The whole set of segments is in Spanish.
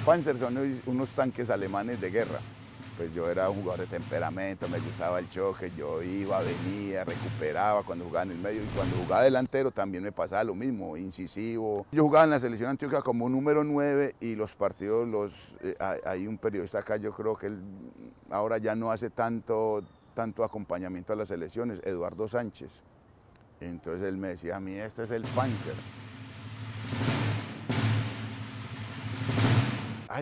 Panzer son unos tanques alemanes de guerra. Pues yo era un jugador de temperamento, me gustaba el choque, yo iba, venía, recuperaba cuando jugaba en el medio y cuando jugaba delantero también me pasaba lo mismo, incisivo. Yo jugaba en la selección Antioquia como número 9 y los partidos, hay un periodista acá, yo creo que él ahora ya no hace tanto acompañamiento a las selecciones, Eduardo Sánchez. Entonces él me decía a mí, este es el Panzer.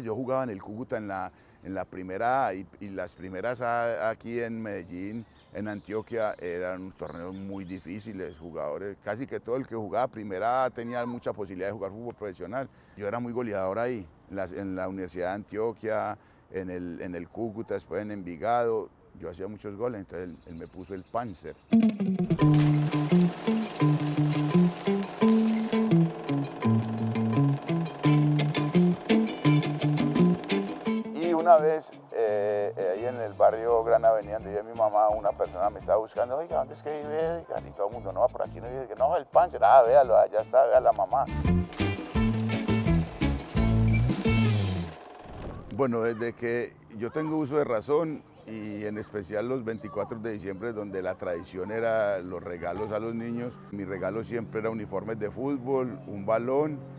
Yo jugaba en el Cúcuta en la primera A y las primeras A aquí en Medellín, en Antioquia, eran unos torneos muy difíciles, jugadores, casi que todo el que jugaba primera A tenía mucha posibilidad de jugar fútbol profesional. Yo era muy goleador ahí, en la Universidad de Antioquia, en el Cúcuta, después en Envigado, yo hacía muchos goles, entonces él me puso el Panzer. Una vez, ahí en el barrio Gran Avenida, donde vive mi mamá, una persona me estaba buscando, oiga, ¿dónde es que vive? Oiga, y todo el mundo, no, por aquí no vive, no, el Panzer, véalo, allá está, vea la mamá. Bueno, desde que yo tengo uso de razón, y en especial los 24 de diciembre, donde la tradición era los regalos a los niños, mi regalo siempre era uniformes de fútbol, un balón,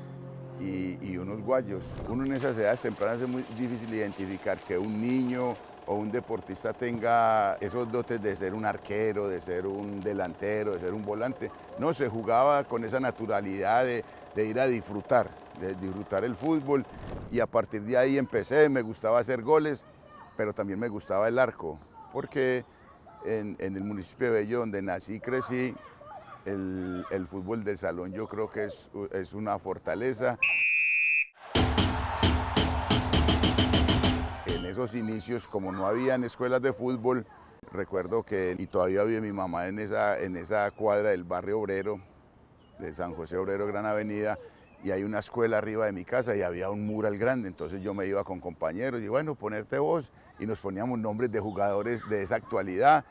y unos guayos. Uno en esas edades tempranas es muy difícil identificar que un niño o un deportista tenga esos dotes de ser un arquero, de ser un delantero, de ser un volante. No, se jugaba con esa naturalidad de ir a disfrutar, de disfrutar el fútbol, y a partir de ahí empecé, me gustaba hacer goles, pero también me gustaba el arco, porque en el municipio de Bello, donde nací y crecí, el fútbol del salón yo creo que es una fortaleza. En esos inicios, como no habían escuelas de fútbol, recuerdo que, y todavía vive mi mamá en esa cuadra del barrio obrero, de San José Obrero, Gran Avenida, y hay una escuela arriba de mi casa y había un mural grande, entonces yo me iba con compañeros y bueno, ponerte vos, y nos poníamos nombres de jugadores de esa actualidad,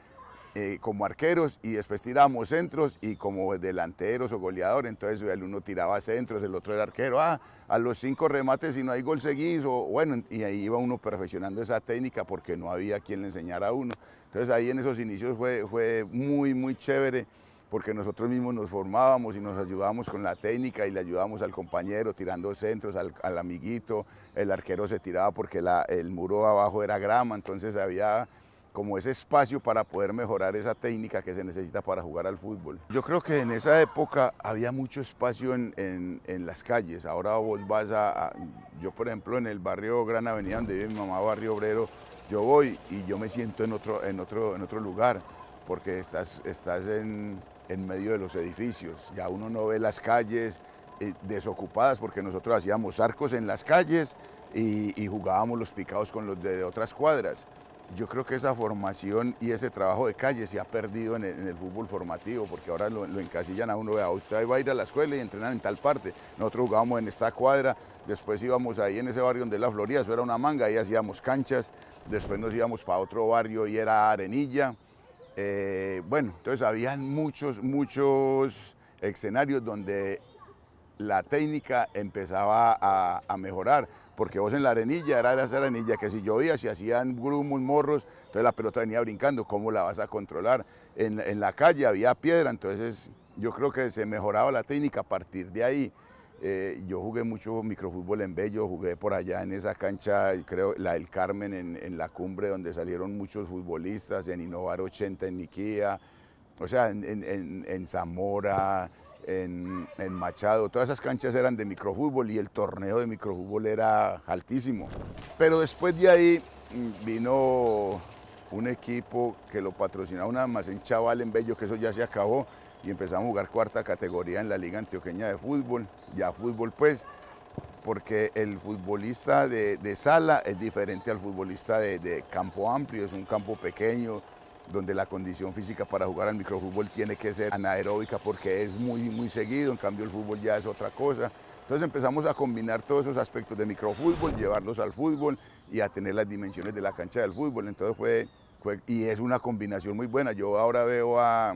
como arqueros, y después tirábamos centros y como delanteros o goleadores, entonces el uno tiraba centros, el otro era arquero, a los 5 remates si no hay gol seguís, o bueno, y ahí iba uno perfeccionando esa técnica porque no había quien le enseñara a uno. Entonces ahí en esos inicios fue muy, muy chévere, porque nosotros mismos nos formábamos y nos ayudábamos con la técnica y le ayudábamos al compañero tirando centros, al amiguito, el arquero se tiraba porque el muro abajo era grama, entonces había como ese espacio para poder mejorar esa técnica que se necesita para jugar al fútbol. Yo creo que en esa época había mucho espacio en las calles. Ahora vos vas yo por ejemplo en el barrio Gran Avenida, donde vive mi mamá, barrio obrero, yo voy y yo me siento en otro lugar, porque estás en medio de los edificios. Ya uno no ve las calles desocupadas, porque nosotros hacíamos arcos en las calles y jugábamos los picados con los de otras cuadras. Yo creo que esa formación y ese trabajo de calle se ha perdido en el fútbol formativo, porque ahora lo encasillan a uno, vea, usted va a ir a la escuela y entrenan en tal parte. Nosotros jugábamos en esta cuadra, después íbamos ahí en ese barrio donde la Florida, eso era una manga, ahí hacíamos canchas, después nos íbamos para otro barrio y era arenilla. Bueno, entonces habían muchos escenarios donde la técnica empezaba a mejorar, porque vos en la arenilla, era esa arenilla que si llovía, si hacían grumos, morros, entonces la pelota venía brincando, ¿cómo la vas a controlar? En la calle había piedra, entonces yo creo que se mejoraba la técnica a partir de ahí. Yo jugué mucho microfútbol en Bello, jugué por allá en esa cancha, creo, la del Carmen en la cumbre, donde salieron muchos futbolistas, en Innovar 80 en Niquía, o sea, en Zamora, en Machado, todas esas canchas eran de microfútbol y el torneo de microfútbol era altísimo. Pero después de ahí vino un equipo que lo patrocinaba un almacén Chaval en Bello, que eso ya se acabó, y empezamos a jugar cuarta categoría en la Liga Antioqueña de Fútbol, ya fútbol pues, porque el futbolista de sala es diferente al futbolista de campo amplio, es un campo pequeño, donde la condición física para jugar al microfútbol tiene que ser anaeróbica porque es muy seguido, en cambio el fútbol ya es otra cosa. Entonces empezamos a combinar todos esos aspectos de microfútbol, llevarlos al fútbol y a tener las dimensiones de la cancha del fútbol. Entonces y es una combinación muy buena. Yo ahora veo a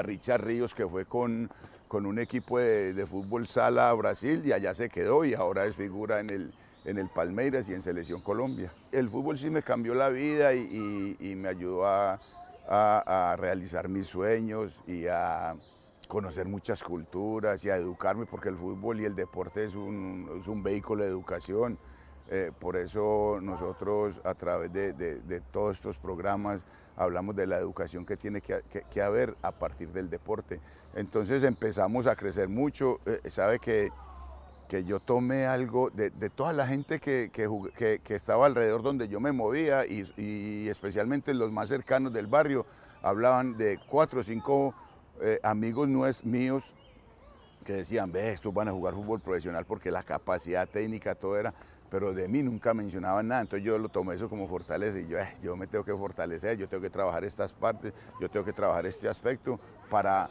Richard Ríos, que fue con un equipo de fútbol sala a Brasil y allá se quedó y ahora es figura en el Palmeiras y en Selección Colombia. El fútbol sí me cambió la vida y me ayudó a realizar mis sueños y a conocer muchas culturas y a educarme, porque el fútbol y el deporte es un vehículo de educación. Por eso nosotros a través de todos estos programas hablamos de la educación que tiene que haber a partir del deporte. Entonces empezamos a crecer mucho. Sabe que yo tomé algo de toda la gente que estaba alrededor donde yo me movía y especialmente los más cercanos del barrio, hablaban de 4 o 5 amigos míos que decían, ve, estos van a jugar fútbol profesional porque la capacidad técnica, todo era, pero de mí nunca mencionaban nada. Entonces yo lo tomé eso como fortaleza y yo me tengo que fortalecer, yo tengo que trabajar estas partes, yo tengo que trabajar este aspecto para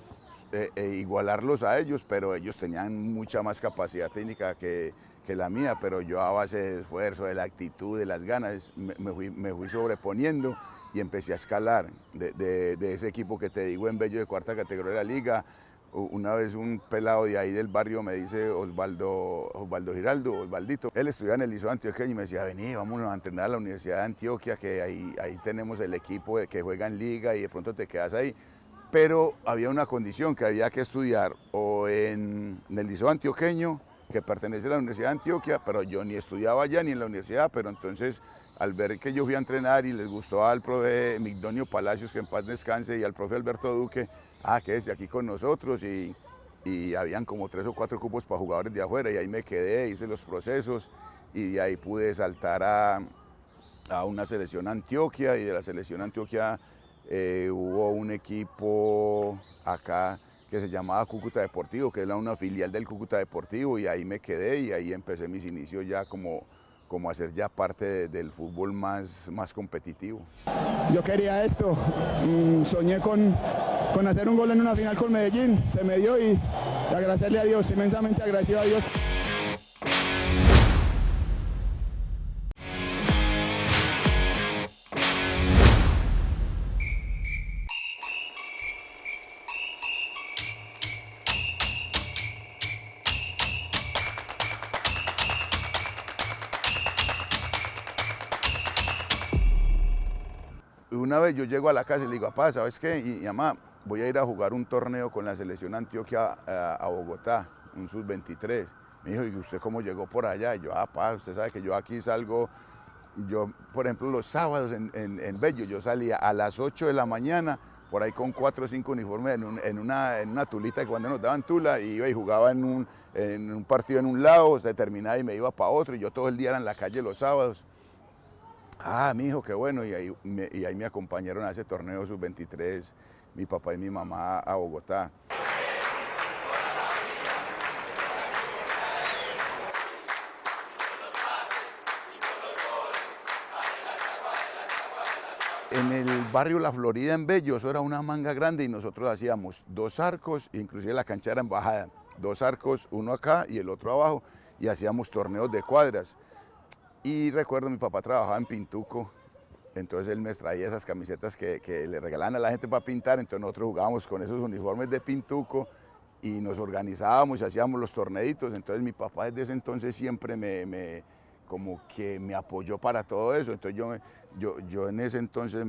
igualarlos a ellos, pero ellos tenían mucha más capacidad técnica que la mía, pero yo a base de esfuerzo, de la actitud, de las ganas, me fui sobreponiendo y empecé a escalar de ese equipo que te digo en Bello de cuarta categoría de la liga. Una vez un pelado de ahí del barrio me dice Osvaldo Giraldo, Osvaldito, él estudiaba en el Liceo Antioqueño y me decía, vení, vámonos a entrenar a la Universidad de Antioquia, que ahí tenemos el equipo que juega en liga y de pronto te quedas ahí. Pero había una condición, que había que estudiar o en el Liceo Antioqueño, que pertenece a la Universidad de Antioquia, pero yo ni estudiaba allá ni en la universidad, pero entonces al ver que yo fui a entrenar y les gustó al profe Migdonio Palacios, que en paz descanse, y al profe Alberto Duque, quédese aquí con nosotros, y habían como 3 o 4 cupos para jugadores de afuera, y ahí me quedé, hice los procesos, y de ahí pude saltar a una selección Antioquia, y de la selección Antioquia hubo un equipo acá que se llamaba Cúcuta Deportivo, que era una filial del Cúcuta Deportivo, y ahí me quedé y ahí empecé mis inicios ya como a ser ya parte del fútbol más competitivo. Yo quería esto, soñé con hacer un gol en una final con Medellín, se me dio y agradecerle a Dios, inmensamente agradecido a Dios. Una vez yo llego a la casa y le digo, papá, ¿sabes qué? Y mamá, voy a ir a jugar un torneo con la selección Antioquia a Bogotá, un sub-23. Me dijo, ¿y usted cómo llegó por allá? Y yo, papá, usted sabe que yo aquí salgo, yo, por ejemplo, los sábados en Bello, yo salía a las 8 de la mañana, por ahí con 4 o 5 uniformes en una tulita, que cuando nos daban tula, y iba y jugaba en un partido en un lado, se terminaba y me iba para otro, y yo todo el día era en la calle los sábados. Mi hijo, qué bueno, y ahí me acompañaron a ese torneo sub-23, mi papá y mi mamá a Bogotá. En el barrio La Florida en Bello, eso era una manga grande y nosotros hacíamos 2 arcos, inclusive la cancha era en bajada, 2 arcos, uno acá y el otro abajo, y hacíamos torneos de cuadras. Y recuerdo mi papá trabajaba en Pintuco, entonces él me traía esas camisetas que le regalaban a la gente para pintar, entonces nosotros jugábamos con esos uniformes de Pintuco y nos organizábamos y hacíamos los torneitos. Entonces mi papá desde ese entonces siempre como que me apoyó para todo eso. Entonces yo en ese entonces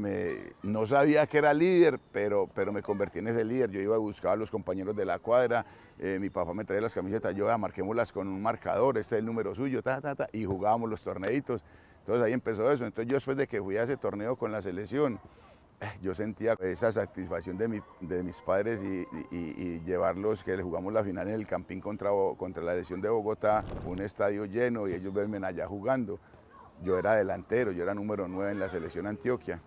no sabía que era líder, pero me convertí en ese líder. Yo iba a buscar a los compañeros de la cuadra, mi papá me traía las camisetas, marquémoslas con un marcador, este es el número suyo, y jugábamos los torneitos. Entonces ahí empezó eso. Entonces yo después de que fui a ese torneo con la selección, yo sentía esa satisfacción de mis padres y llevarlos, que jugamos la final en el Campín contra la selección de Bogotá, un estadio lleno, y ellos verme allá jugando. Yo era delantero, yo era número 9 en la selección Antioquia.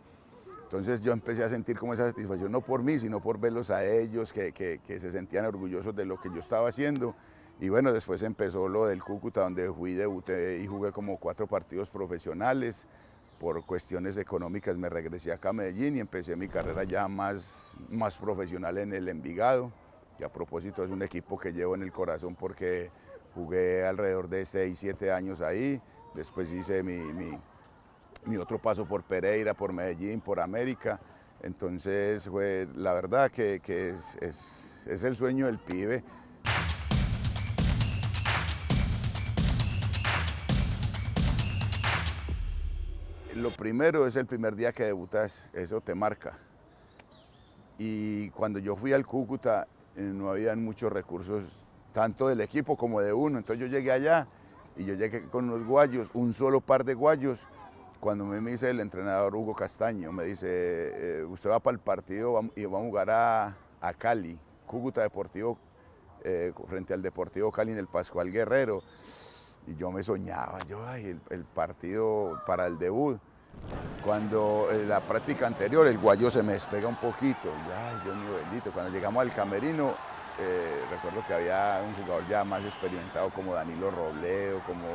Entonces yo empecé a sentir como esa satisfacción, no por mí, sino por verlos a ellos, que se sentían orgullosos de lo que yo estaba haciendo. Y bueno, después empezó lo del Cúcuta, donde debuté y jugué como 4 partidos profesionales. Por cuestiones económicas me regresé acá a Medellín y empecé mi carrera ya más profesional en el Envigado, que a propósito es un equipo que llevo en el corazón porque jugué alrededor de 6, 7 años ahí. Después hice mi otro paso por Pereira, por Medellín, por América. Entonces fue la verdad que es el sueño del pibe. lo primero es el primer día que debutas, eso te marca. Y cuando yo fui al Cúcuta no habían muchos recursos, tanto del equipo como de uno. Entonces yo llegué allá y yo llegué con unos guayos, un solo par de guayos. Cuando me dice el entrenador Hugo Castaño, me dice, usted va para el partido y vamos a jugar a Cali, Cúcuta Deportivo, frente al Deportivo Cali en el Pascual Guerrero. Y yo me soñaba, ay, el partido para el debut. Cuando en la práctica anterior el guayo se me despega un poquito, y, ay, Dios mío bendito. Cuando llegamos al camerino, recuerdo que había un jugador ya más experimentado como Danilo Robledo, como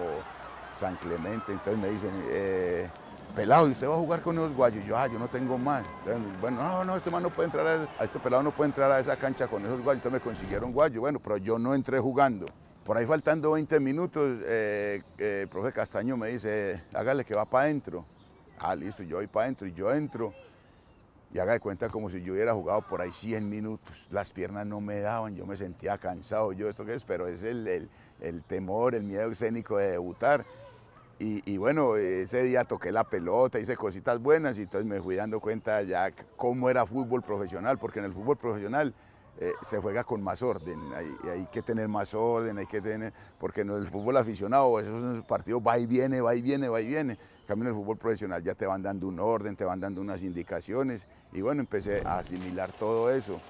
San Clemente. Entonces me dicen, pelado, ¿y usted va a jugar con esos guayos? Yo no tengo más. Entonces, bueno, no, este man no puede entrar, este pelado no puede entrar a esa cancha con esos guayos. Entonces me consiguieron guayos, bueno, pero yo no entré jugando. Por ahí faltando 20 minutos, el profe Castaño me dice, hágale que va para adentro. Ah, listo, yo voy para adentro y yo entro. Y haga de cuenta como si yo hubiera jugado por ahí 100 minutos. Las piernas no me daban, yo me sentía cansado. Yo, ¿esto qué es? Pero es el temor, el miedo escénico de debutar. Y bueno, ese día toqué la pelota, hice cositas buenas y entonces me fui dando cuenta ya cómo era fútbol profesional, porque en el fútbol profesional se juega con más orden, hay que tener más orden, porque en el fútbol aficionado esos partidos va y viene, va y viene, va y viene. En cambio en el fútbol profesional ya te van dando un orden, te van dando unas indicaciones y bueno, empecé a asimilar todo eso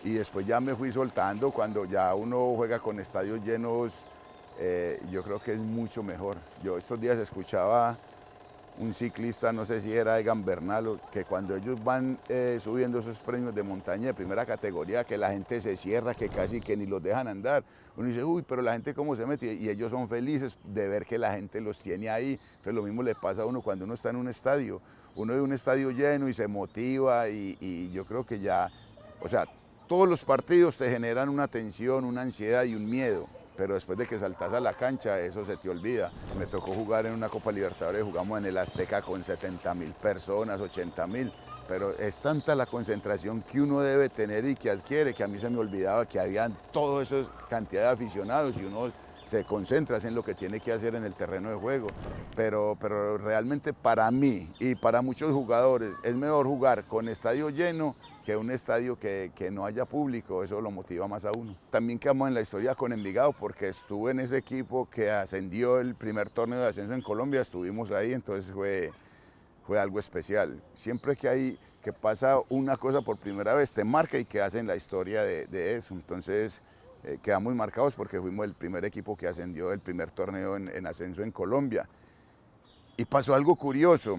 y después ya me fui soltando cuando ya uno juega con estadios llenos. Yo creo que es mucho mejor. Yo estos días escuchaba un ciclista, no sé si era Egan Bernal, que cuando ellos van subiendo esos premios de montaña de primera categoría, que la gente se cierra, que casi que ni los dejan andar. Uno dice, uy, pero la gente cómo se mete, y ellos son felices de ver que la gente los tiene ahí. Entonces lo mismo le pasa a uno cuando uno está en un estadio. Uno ve un estadio lleno y se motiva y yo creo que ya, o sea, todos los partidos te generan una tensión, una ansiedad y un miedo. Pero después de que saltas a la cancha, eso se te olvida. Me tocó jugar en una Copa Libertadores, jugamos en el Azteca con 70.000 personas, 80.000, pero es tanta la concentración que uno debe tener y que adquiere, que a mí se me olvidaba que habían toda esa cantidad de aficionados y uno se concentra en lo que tiene que hacer en el terreno de juego. Pero realmente para mí y para muchos jugadores es mejor jugar con estadio lleno que un estadio que no haya público, eso lo motiva más a uno. También quedamos en la historia con Envigado porque estuve en ese equipo que ascendió el primer torneo de ascenso en Colombia, estuvimos ahí, entonces fue algo especial. Siempre que pasa una cosa por primera vez te marca y quedas en la historia de eso, entonces quedamos marcados porque fuimos el primer equipo que ascendió el primer torneo en ascenso en Colombia. Y pasó algo curioso,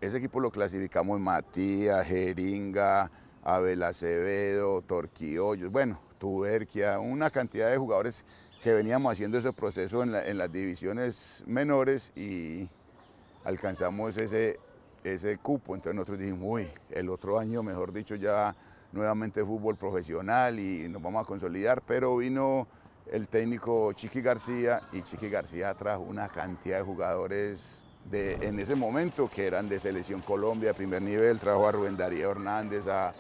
ese equipo lo clasificamos Matías, Jeringa, Abel Acevedo, Torquiollos, bueno, Tuberquia, una cantidad de jugadores que veníamos haciendo ese proceso en las divisiones menores y alcanzamos ese cupo. Entonces nosotros dijimos, uy, el otro año, mejor dicho, ya nuevamente fútbol profesional y nos vamos a consolidar, pero vino el técnico Chiqui García y Chiqui García trajo una cantidad de jugadores en ese momento que eran de Selección Colombia de primer nivel, trajo a Rubén Darío Hernández, a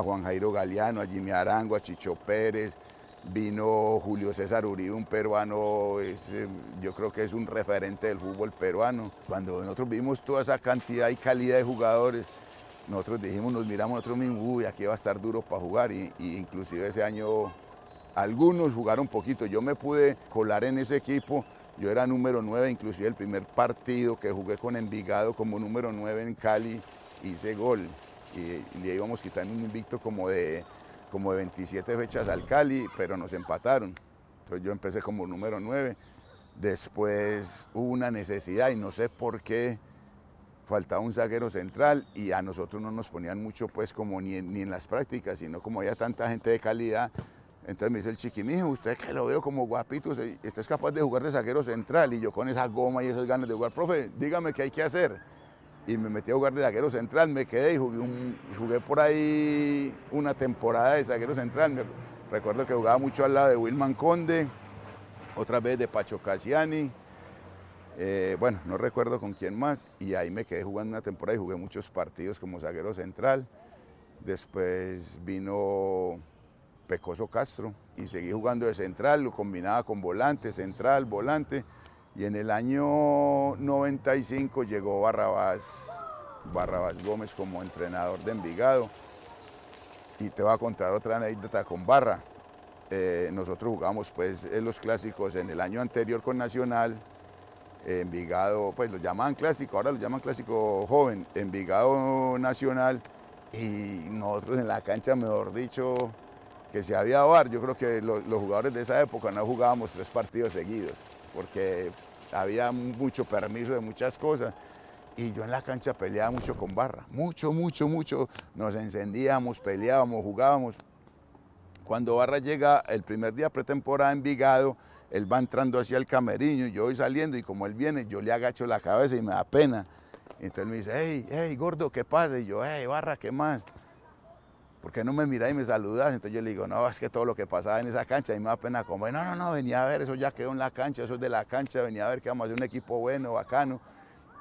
Juan Jairo Galeano, a Jimmy Arango, a Chicho Pérez, vino Julio César Uribe, un peruano, yo creo que es un referente del fútbol peruano. Cuando nosotros vimos toda esa cantidad y calidad de jugadores, nosotros dijimos, nos miramos nosotros mismos, uy, aquí va a estar duro para jugar y inclusive ese año algunos jugaron poquito, yo me pude colar en ese equipo. Yo era número 9, inclusive el primer partido que jugué con Envigado como número 9 en Cali, hice gol y le íbamos quitando un invicto como de 27 fechas al Cali, pero nos empataron. Entonces yo empecé como número 9, después hubo una necesidad y no sé por qué faltaba un zaguero central y a nosotros no nos ponían mucho pues como ni en las prácticas, sino como había tanta gente de calidad. Entonces me dice el Chiqui, mijo, usted que lo veo como guapito, usted es capaz de jugar de zaguero central. Y yo con esa goma y esas ganas de jugar, profe, dígame qué hay que hacer. Y me metí a jugar de zaguero central, me quedé y jugué por ahí una temporada de zaguero central. Recuerdo que jugaba mucho al lado de Wilman Conde, otra vez de Pacho Cassiani, bueno, no recuerdo con quién más. Y ahí me quedé jugando una temporada y jugué muchos partidos como zaguero central. Después vino Pecoso Castro y seguí jugando de central, lo combinaba con volante, central, volante Y en el año 95 llegó Barrabás Gómez como entrenador de Envigado. Y te voy a contar otra anécdota con Barra. Nosotros jugamos pues en los clásicos en el año anterior con Nacional. Envigado, pues lo llamaban clásico, ahora lo llaman clásico joven, Envigado Nacional, y nosotros en la cancha, mejor dicho, que si había VAR, yo creo que los jugadores de esa época no jugábamos 3 partidos seguidos, porque había mucho permiso de muchas cosas, y yo en la cancha peleaba mucho con Barra, mucho, nos encendíamos, peleábamos, jugábamos. Cuando Barra llega el primer día pretemporada en Envigado, él va entrando hacia el camerino y yo voy saliendo y como él viene, yo le agacho la cabeza y me da pena. Entonces me dice, hey, gordo, ¿qué pasa? Y yo, hey, Barra, ¿qué más? ¿Por qué no me miras y me saludas? Entonces yo le digo, no, es que todo lo que pasaba en esa cancha, a mí me da pena comer. No, venía a ver, eso ya quedó en la cancha, eso es de la cancha, venía a ver que vamos a hacer un equipo bueno, bacano.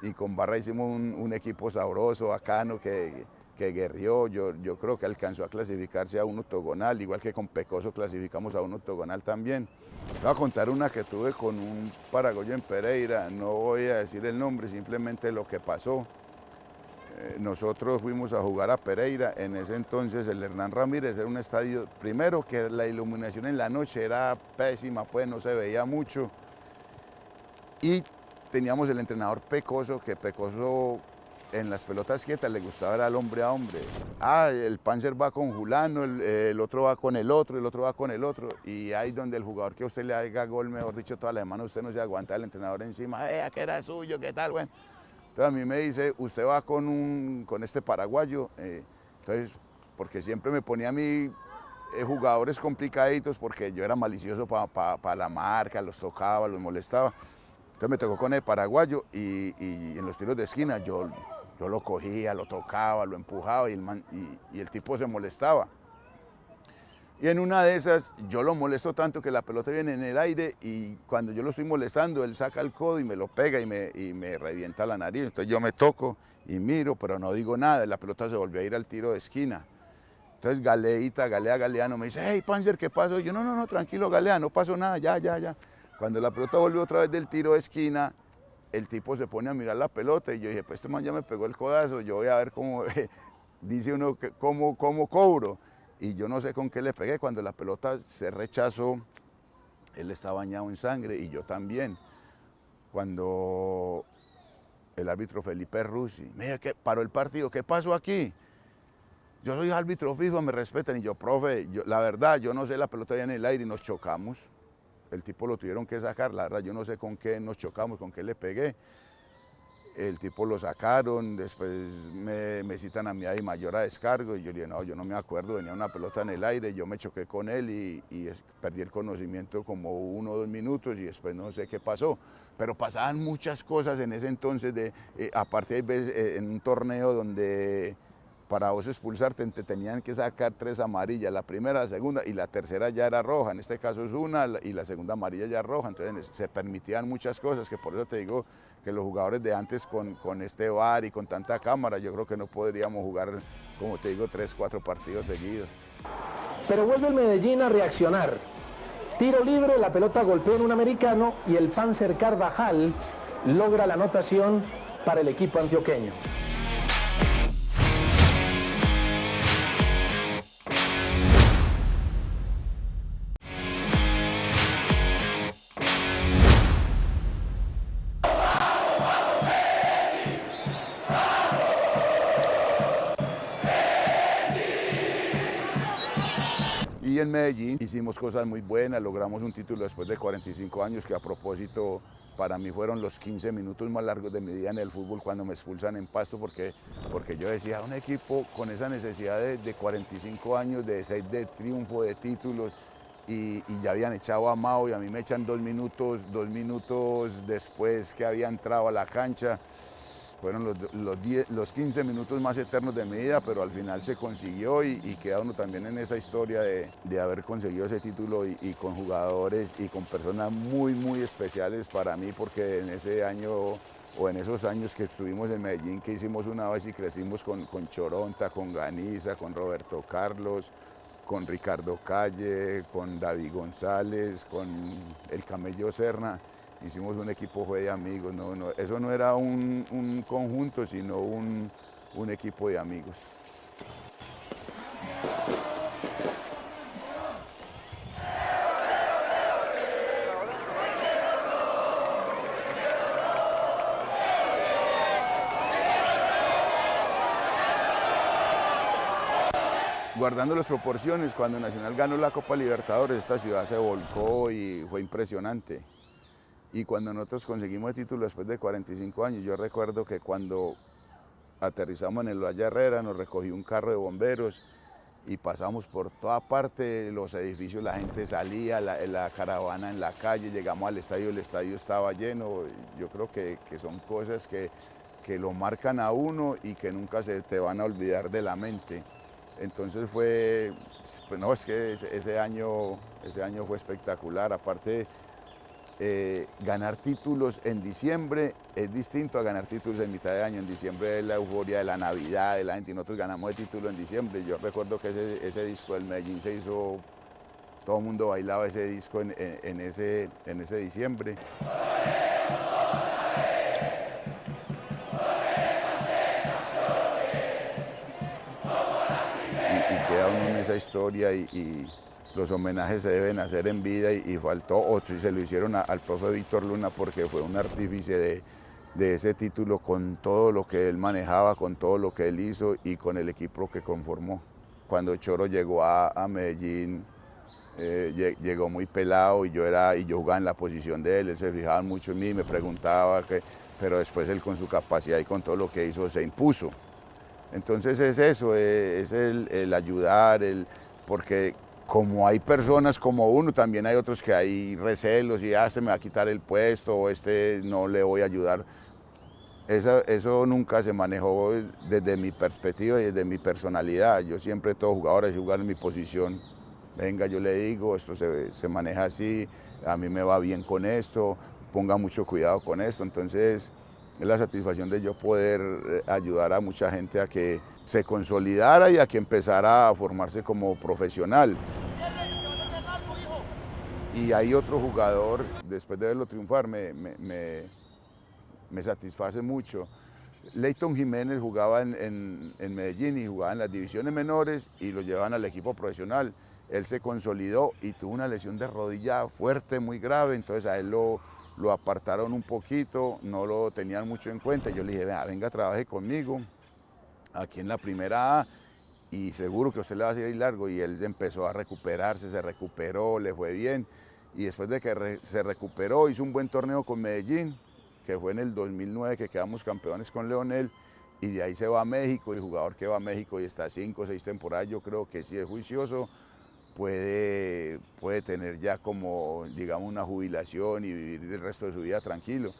Y con Barra hicimos un equipo sabroso, bacano, que guerrió. Yo creo que alcanzó a clasificarse a un octogonal, igual que con Pecoso clasificamos a un octogonal también. Te voy a contar una que tuve con un paraguayo en Pereira, no voy a decir el nombre, simplemente lo que pasó. Nosotros fuimos a jugar a Pereira, en ese entonces el Hernán Ramírez era un estadio, primero que la iluminación en la noche era pésima, pues no se veía mucho. Y teníamos el entrenador Pecoso, que Pecoso en las pelotas quietas le gustaba era el hombre a hombre. El Panzer va con Julano, el otro va con el otro va con el otro. Y ahí donde el jugador que a usted le haga gol, mejor dicho, toda la semana usted no se aguanta el entrenador encima. ¿Qué era suyo? ¿Qué tal? Bueno, entonces a mí me dice, usted va con este paraguayo. Entonces, porque siempre me ponía a mí jugadores complicaditos porque yo era malicioso para la marca, los tocaba, los molestaba. Entonces me tocó con el paraguayo y en los tiros de esquina yo lo cogía, lo tocaba, lo empujaba y el tipo se molestaba. Y en una de esas yo lo molesto tanto que la pelota viene en el aire y cuando yo lo estoy molestando él saca el codo y me lo pega y me revienta la nariz. Entonces yo me toco y miro, pero no digo nada, la pelota se volvió a ir al tiro de esquina. Entonces Galeano me dice, hey Panzer, ¿qué pasó? Yo no, tranquilo Galea, no pasó nada, ya. Cuando la pelota volvió otra vez del tiro de esquina, el tipo se pone a mirar la pelota y yo dije, pues este man ya me pegó el codazo, yo voy a ver cómo, dice uno, cómo cobro. Y yo no sé con qué le pegué, cuando la pelota se rechazó, él está bañado en sangre y yo también. Cuando el árbitro Felipe Rusi, mira que paró el partido, ¿qué pasó aquí? Yo soy árbitro fijo, me respetan y yo, profe, la verdad, yo no sé, la pelota ya en el aire y nos chocamos. El tipo lo tuvieron que sacar, la verdad yo no sé con qué nos chocamos, con qué le pegué. El tipo lo sacaron, después me citan a mí a mayor a descargo y yo le dije, no, yo no me acuerdo, venía una pelota en el aire, yo me choqué con él y perdí el conocimiento como 1 o 2 minutos y después no sé qué pasó. Pero pasaban muchas cosas en ese entonces, aparte hay veces en un torneo donde para vos expulsarte te tenían que sacar 3 amarillas, la primera, la segunda y la tercera ya era roja, en este caso es una y la segunda amarilla ya roja, entonces se permitían muchas cosas, que por eso te digo que los jugadores de antes con este VAR y con tanta cámara, yo creo que no podríamos jugar, como te digo, 3, 4 partidos seguidos. Pero vuelve el Medellín a reaccionar. Tiro libre, la pelota golpeó en un americano y el Panzer Carvajal logra la anotación para el equipo antioqueño. Y en Medellín hicimos cosas muy buenas, logramos un título después de 45 años, que a propósito para mí fueron los 15 minutos más largos de mi vida en el fútbol cuando me expulsan en Pasto, porque yo decía, un equipo con esa necesidad de 45 años, de sed de triunfo, de títulos, y ya habían echado a Mao y a mí me echan 2 minutos después que había entrado a la cancha. Fueron los 15 minutos más eternos de mi vida, pero al final se consiguió y queda uno también en esa historia de haber conseguido ese título y con jugadores y con personas muy especiales para mí, porque en ese año o en esos años que estuvimos en Medellín, que hicimos una vez y crecimos con Choronta, con Ganiza, con Roberto Carlos, con Ricardo Calle, con David González, con el Camello Serna. hicimos un equipo fue de amigos, eso no era un conjunto, sino un equipo de amigos. Guardando las proporciones, cuando Nacional ganó la Copa Libertadores, esta ciudad se volcó y fue impresionante. Y cuando nosotros conseguimos el título después de 45 años, yo recuerdo que cuando aterrizamos en el Valle Herrera, nos recogió un carro de bomberos y pasamos por toda parte, los edificios, la gente salía, la caravana en la calle, llegamos al estadio, el estadio estaba lleno. Yo creo que son cosas que lo marcan a uno y que nunca se te van a olvidar de la mente. Entonces pues no, es que ese año fue espectacular. Aparte, ganar títulos en diciembre es distinto a ganar títulos en mitad de año. En diciembre es la euforia de la Navidad, de la gente, y nosotros ganamos el título en diciembre. Yo recuerdo que ese disco del Medellín se hizo, todo el mundo bailaba ese disco en ese diciembre. Queda uno en esa historia y los homenajes se deben hacer en vida y faltó otro y se lo hicieron al profe Víctor Luna porque fue un artífice de ese título con todo lo que él manejaba, con todo lo que él hizo y con el equipo que conformó. Cuando Choro llegó a Medellín, llegó muy pelado y yo jugaba en la posición de él se fijaba mucho en mí, me preguntaba, pero después él con su capacidad y con todo lo que hizo se impuso. Entonces es eso, es el ayudar, porque como hay personas como uno, también hay otros que hay recelos y se me va a quitar el puesto o no le voy a ayudar. Eso nunca se manejó desde mi perspectiva y desde mi personalidad. Yo siempre, todo jugador, es jugar en mi posición. Venga, yo le digo, esto se maneja así, a mí me va bien con esto, ponga mucho cuidado con esto. Entonces, es la satisfacción de yo poder ayudar a mucha gente a que se consolidara y a que empezara a formarse como profesional. Y hay otro jugador, después de verlo triunfar, me satisface mucho. Leighton Jiménez jugaba en Medellín y jugaba en las divisiones menores y lo llevaban al equipo profesional. Él se consolidó y tuvo una lesión de rodilla fuerte, muy grave, entonces a él lo apartaron un poquito, no lo tenían mucho en cuenta. Yo le dije, venga, trabaje conmigo aquí en la primera A y seguro que a usted le va a seguir largo. Y él empezó a recuperarse, se recuperó, le fue bien. Y después de que se recuperó, hizo un buen torneo con Medellín, que fue en el 2009 que quedamos campeones con Leonel. Y de ahí se va a México, y el jugador que va a México y está 5 o 6 temporadas, yo creo que sí es juicioso. Puede tener ya como, digamos, una jubilación y vivir el resto de su vida tranquilo.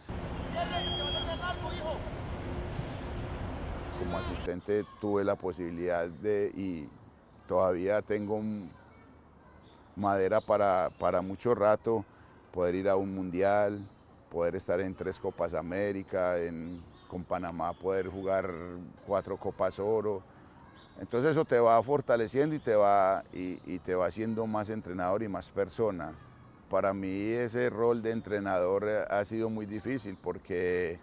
Como asistente tuve la posibilidad y todavía tengo madera para mucho rato, poder ir a un mundial, poder estar en 3 Copas América, con Panamá poder jugar 4 Copas Oro. Entonces eso te va fortaleciendo y te va haciendo más entrenador y más persona. Para mí ese rol de entrenador ha sido muy difícil porque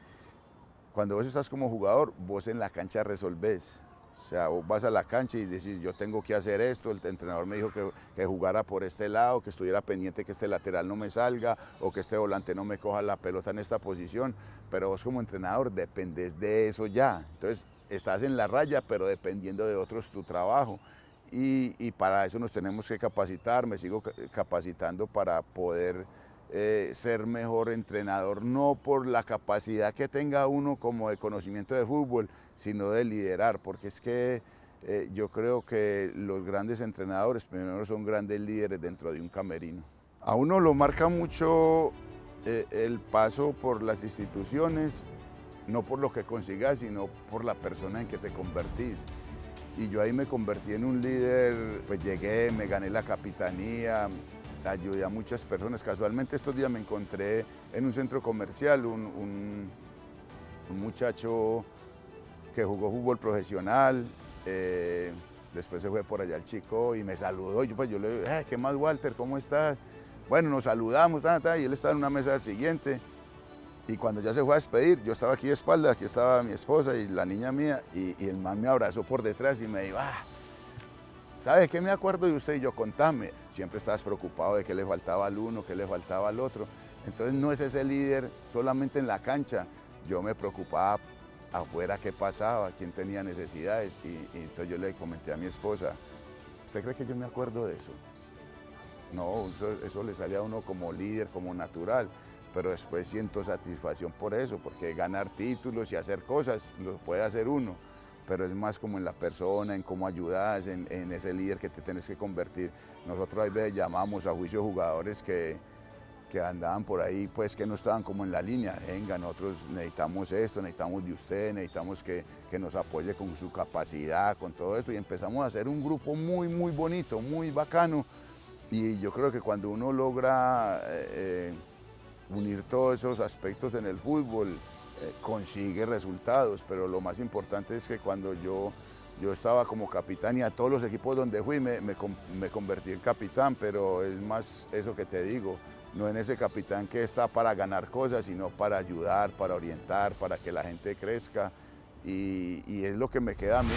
cuando vos estás como jugador, vos en la cancha resolvés. O sea, vos vas a la cancha y decís, yo tengo que hacer esto, el entrenador me dijo que jugara por este lado, que estuviera pendiente que este lateral no me salga o que este volante no me coja la pelota en esta posición, pero vos como entrenador dependés de eso ya. Entonces, estás en la raya, pero dependiendo de otros tu trabajo. Y para eso nos tenemos que capacitar, me sigo capacitando para poder ser mejor entrenador, no por la capacidad que tenga uno como de conocimiento de fútbol, sino de liderar, porque es que yo creo que los grandes entrenadores primero son grandes líderes dentro de un camerino. A uno lo marca mucho el paso por las instituciones, no por lo que consigas, sino por la persona en que te convertís. Y yo ahí me convertí en un líder, pues llegué, me gané la capitanía, ayudé a muchas personas. Casualmente estos días me encontré en un centro comercial un muchacho que jugó fútbol profesional, después se fue por allá el chico y me saludó. Yo le dije, ¿qué más, Walter? ¿Cómo estás? Bueno, nos saludamos, y él estaba en una mesa siguiente. Y cuando ya se fue a despedir, yo estaba aquí de espalda, aquí estaba mi esposa y la niña mía, y el man me abrazó por detrás y me dijo, ¿sabe qué me acuerdo de usted? Y yo, contame. Siempre estabas preocupado de qué le faltaba al uno, qué le faltaba al otro. Entonces no es ese líder solamente en la cancha. Yo me preocupaba afuera qué pasaba, quién tenía necesidades. Y entonces yo le comenté a mi esposa, ¿usted cree que yo me acuerdo de eso? No, eso le sale a uno como líder, como natural. Pero después siento satisfacción por eso, porque ganar títulos y hacer cosas lo puede hacer uno, pero es más como en la persona, en cómo ayudas, en ese líder que te tienes que convertir. Nosotros a veces llamamos a juicio jugadores que andaban por ahí, pues que no estaban como en la línea. Venga, nosotros necesitamos esto, necesitamos de usted, necesitamos que nos apoye con su capacidad, con todo esto, y empezamos a hacer un grupo muy, muy bonito, muy bacano, y yo creo que cuando uno logra unir todos esos aspectos en el fútbol, consigue resultados, pero lo más importante es que cuando yo estaba como capitán y a todos los equipos donde fui me convertí en capitán, pero es más eso que te digo, no en ese capitán que está para ganar cosas, sino para ayudar, para orientar, para que la gente crezca, y es lo que me queda a mí.